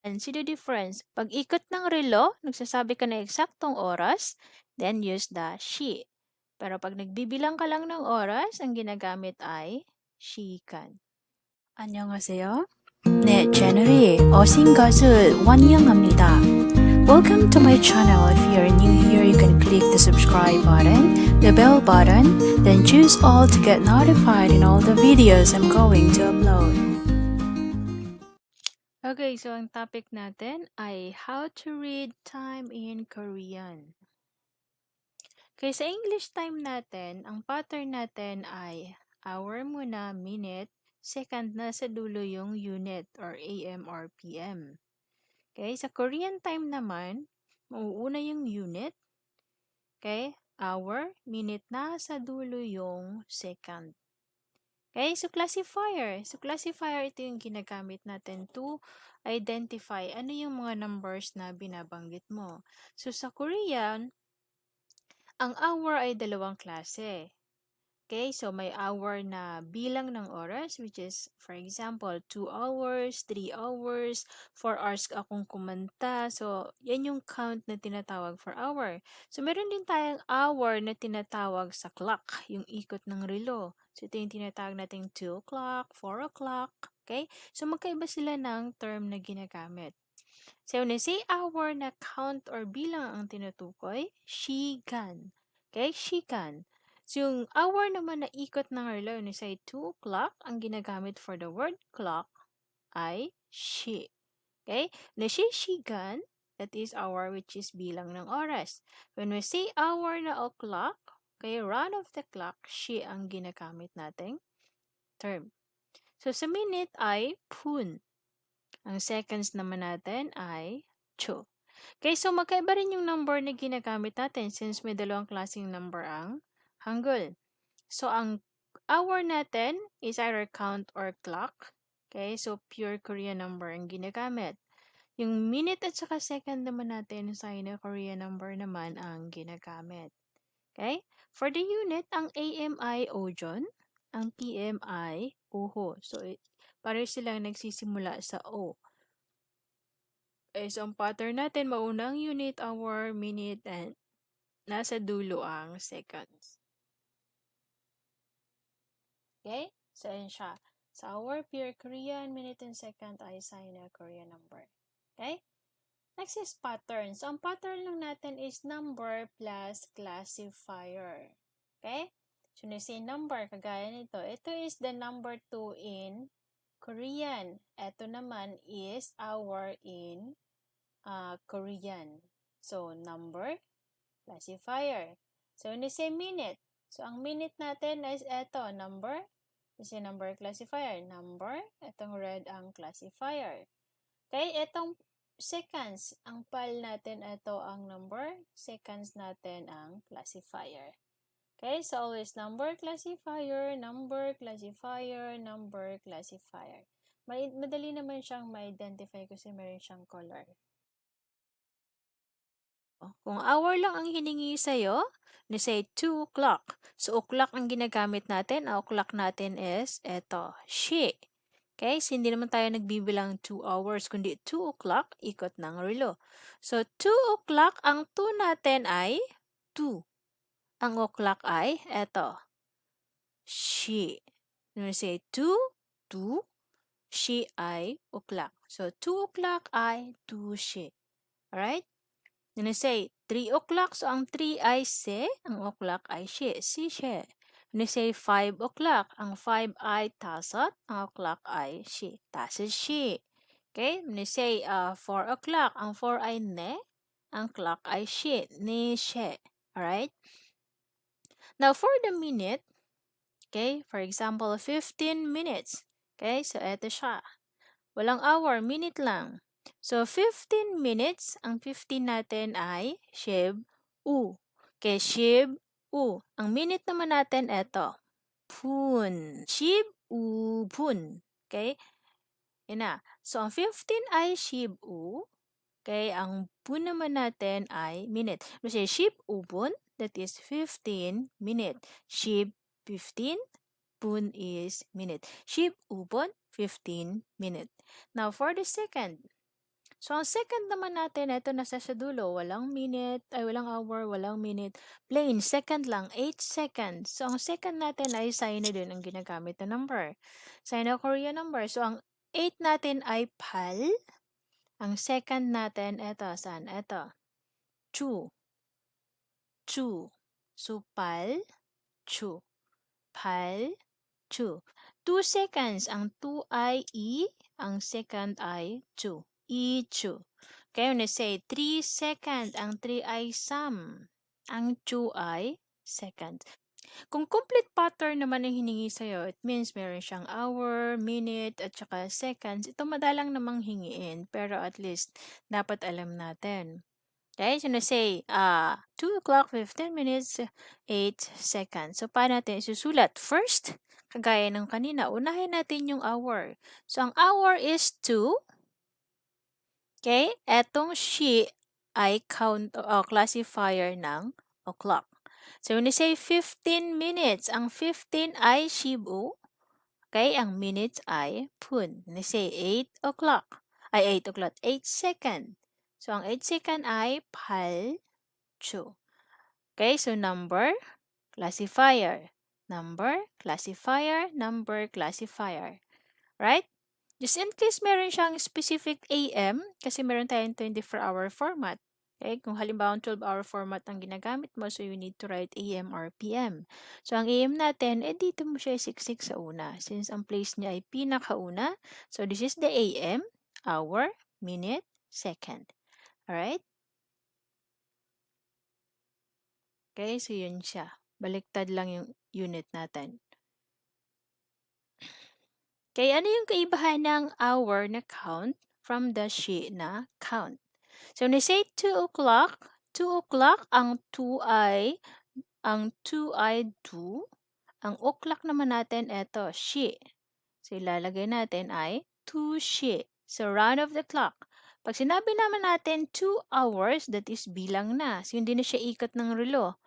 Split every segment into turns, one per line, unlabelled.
And see the difference. Pag ikot ng relo, nagsasabi ka ng eksaktong oras, then use the she. Pero pag nagbibilang ka lang ng oras, ang ginagamit ay 시간.
안녕하세요. 네, 채널이 어신 것을 환영합니다. Welcome to my channel. If you're new here, you can click the subscribe button, the bell button, then choose all to get notified in all the videos I'm going to upload.
Okay, so ang topic natin ay how to read time in Korean. Okay, sa English time natin, ang pattern natin ay hour muna, minute, second na sa dulo yung unit or AM or PM. Okay, sa Korean time naman, mauuna yung unit, okay, hour, minute na sa dulo yung second. Okay, so classifier. So classifier, ito yung ginagamit natin to identify ano yung mga numbers na binabanggit mo. So sa Korean, ang hour ay dalawang klase. Okay, so may hour na bilang ng oras, which is, for example, 2 hours, 3 hours, 4 hours akong kumanta. So, yan yung count na tinatawag for hour. So, meron din tayong hour na tinatawag sa clock, yung ikot ng relo. So, ito yung tinatawag nating 2 o'clock, 4 o'clock. Okay? So, magkaiba sila ng term na ginagamit. So, when I say hour na count or bilang ang tinutukoy, 시간. Okay? 시간. So, yung hour naman na ikot ng relo, when I say 2 o'clock, ang ginagamit for the word clock ay 시. Okay? When I say 시간, that is hour which is bilang ng oras. When we say hour na o'clock, okay, run of the clock, 시 ang ginagamit nating term. So, sa minute ay 분. Ang seconds naman natin ay 초. Okay, so magkaiba rin yung number na ginagamit natin since may dalawang klaseng number ang Hangul. So, ang hour natin is either count or clock. Okay, so pure Korean number ang ginagamit. Yung minute at saka second naman natin sa Korean number naman ang ginagamit. Okay? For the unit, ang AM ay ojon, ang PM ay oho. So, pareho silang nagsisimula sa O. So ang pattern natin, maunang unit, hour, minute, and nasa dulo ang seconds. Okay? So, yun siya. Sa hour, pure Korean, minute, and second ay Sino-Korean number. Okay? Next is pattern. So, ang pattern lang natin is number plus classifier. Okay? So, say number, kagaya nito. Ito is the number 2 in Korean. Ito naman is hour in Korean. So, number, classifier. So, when you say minute, so ang minute natin is eto, number, kasi number classifier, number, etong red ang classifier. Okay, etong seconds, ang pal natin, ito ang number, seconds natin ang classifier. Okay, so always number classifier, number classifier, number classifier. Madali naman siyang ma-identify kasi meron siyang color. Kung hour lang ang hiningi sa'yo, say 2 o'clock. So, o'clock ang ginagamit natin. Ang o'clock natin is, eto, she. Okay? So, hindi naman tayo nagbibilang 2 hours, kundi 2 o'clock, ikot ng relo. So, 2 o'clock, ang 2 natin ay 2. Ang o'clock ay, eto, she. When we say 2, 2, she ay o'clock. So, 2 o'clock ay 2 she. Alright? When I say 3 o'clock, so ang 3 ay se, ang o'clock ay she, si she. When I say 5 o'clock, ang 5 ay tasot, ang o'clock ay she, tasot she. Okay? When I say 4 o'clock, ang 4 ay ne, ang clock ay she, ni she. Alright? Now, for the minute, okay, for example, 15 minutes. Okay, so eto siya. Walang hour, minute lang. So, 15 minutes, ang 15 natin ay shib u. Okay, shib u. Ang minute naman natin, eto, pun. Shib u pun. Okay, yun na. So, ang 15 ay shib u. Okay, ang pun naman natin ay minute. Kasi shib u pun, that is 15 minute. Shib 15, pun is minute. Shib u pun, 15 minute. Now, for the second, So, ang second naman natin, eto nasa sa dulo, walang minute, ay walang hour, walang minute, plain, second lang, 8 seconds. So, ang second natin ay Sino din ang ginagamit na number. Sino Korean number. So, ang 8 natin ay pal. Ang second natin, eto, saan? Eto, chu, chu. So, pal, chu, pal, chu. 2 seconds. Ang 2 ay ang second ay chu. Chu. Okay, when I say 3 seconds, ang 3 ay sam. Ang chu ay second. Kung complete pattern naman ang hiningi sa'yo, it means meron siyang hour, minute, at saka seconds. Ito madalang namang hingiin, pero at least dapat alam natin. Okay, so na say, 2 o'clock, 15 minutes, 8 seconds. So, paano natin isusulat? First, kagaya ng kanina, unahin natin yung hour. So, ang hour is 2. Okay, etong she ay count o classifier ng o'clock. So, when you say 15 minutes, ang 15 ay shibu. Okay, ang minutes ay pun. When you say 8 o'clock, ay 8 o'clock, 8 second. So, ang 8 second ay pal. Okay, so number, classifier. Number, classifier, number, classifier. Right? Just in case meron siyang specific AM, kasi meron tayong 24-hour format. Okay, kung halimbawa 12-hour format ang ginagamit mo, so you need to write AM or PM. So, ang AM natin, dito mo siya isiksik sa una. Since ang place niya ay pinakauna, so this is the AM, hour, minute, second. Alright? Okay, so yun siya. Baliktad lang yung unit natin. Okay, ano yung kaibahan ng hour na count from the she na count? So, when I say 2 o'clock, 2 o'clock, ang 2 ay do. Ang o'clock naman natin, eto, she. So, ilalagay natin ay 2 she. So, round of the clock. Pag sinabi naman natin 2 hours, that is bilang na. So, hindi na siya ikot ng relo.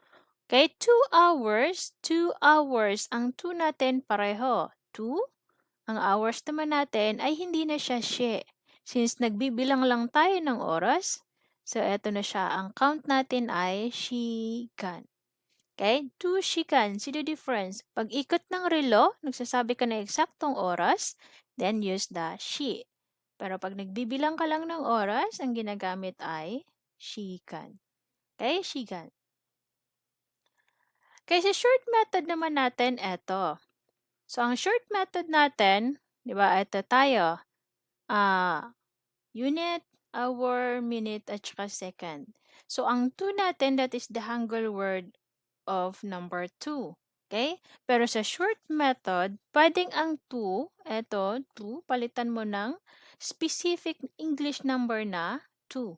Okay, 2 hours, 2 hours. Ang 2 natin pareho. 2. Ang hours naman natin ay hindi na siya she. Since nagbibilang lang tayo ng oras, so eto na siya. Ang count natin ay shikan. Okay, 2 shikan. See the difference? Pag ikot ng relo, nagsasabi ka na eksaktong oras, then use the shi. Pero pag nagbibilang ka lang ng oras, ang ginagamit ay shikan. Okay, shikan. Okay, sa short method naman natin, eto. So, ang short method natin, di ba, eto tayo. Unit, hour, minute, at saka second. So, ang 2 natin, that is the Hangul word of number 2. Okay? Pero sa short method, pwedeng ang 2, eto, 2, palitan mo ng specific English number na 2.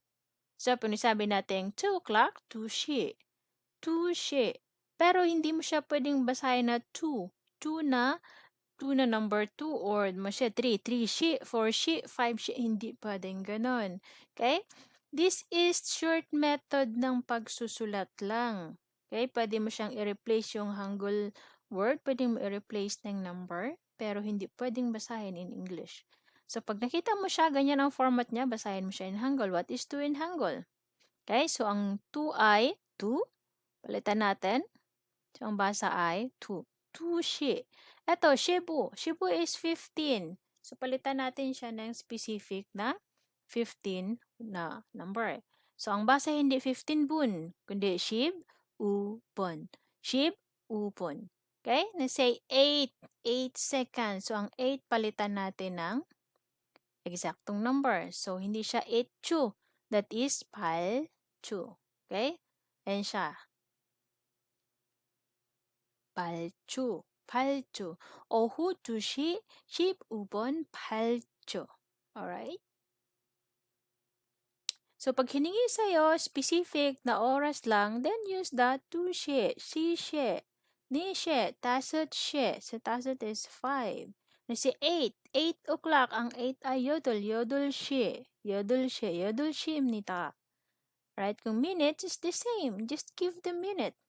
So, sabi natin 2 o'clock, 2 shi. 2 shi. Pero hindi mo siya pwedeng basahin na 2. 2 na number 2 or mo siya 3. 3 shi, 4 shi, 5 shi. Hindi pwedeng ganon. Okay? This is short method ng pagsusulat lang. Okay? Pwede mo siyang i-replace yung Hangul word. Pwede mo i-replace ng number. Pero hindi pwedeng basahin in English. So, pag nakita mo siya, ganyan ang format niya, basahin mo siya in Hangul. What is 2 in Hangul? Okay? So, ang 2 ay 2. Palitan natin. So, ang basa ay 2. 2 shi. Ito, shibu. Shibu is 15. So, palitan natin siya ng specific na 15 na number. So, ang basa hindi 15 bun, kundi shib, bun. Shib, bun. Okay? Na-say 8. 8 seconds. So, ang 8 palitan natin ng eksaktong number. So, hindi siya 8 chu. That is pal chu. Okay? Ayan siya. 발주, 발주. 오후 2시 15분 발주. Alright? So, pag hiningi sa'yo, specific na oras lang, then use the 2시, 3시, 4시, 5시. So, 5 is 5. Nasi 8, 8 o'clock. Ang 8 ay yodel, yodel시, yodel시, yodel시입니다. Right? Kung minutes is the same. Just give the minute.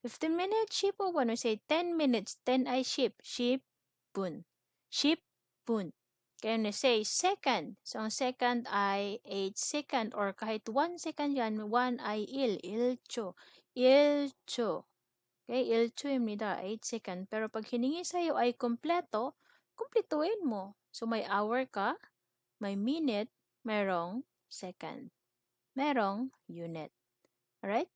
15 minutes, ship o we say 10 minutes, 10 ay ship, ship, bun. Ship, bun. Can you say second? So, ang second ay 8 second or kahit 1 second yan, 1 ay ilcho. Ilcho. Okay, ilcho입니다. 8 second. Pero pag hiningi sa'yo ay kompleto, kumpletuin mo. So, may hour ka, may minute, merong second, merong unit. Alright?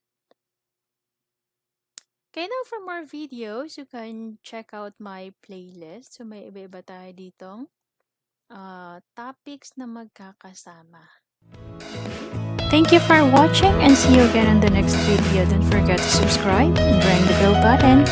Okay, now for more videos, you can check out my playlist. So, may iba-iba tayo ditong topics na magkakasama.
Thank you for watching and see you again in the next video. Don't forget to subscribe and ring the bell button.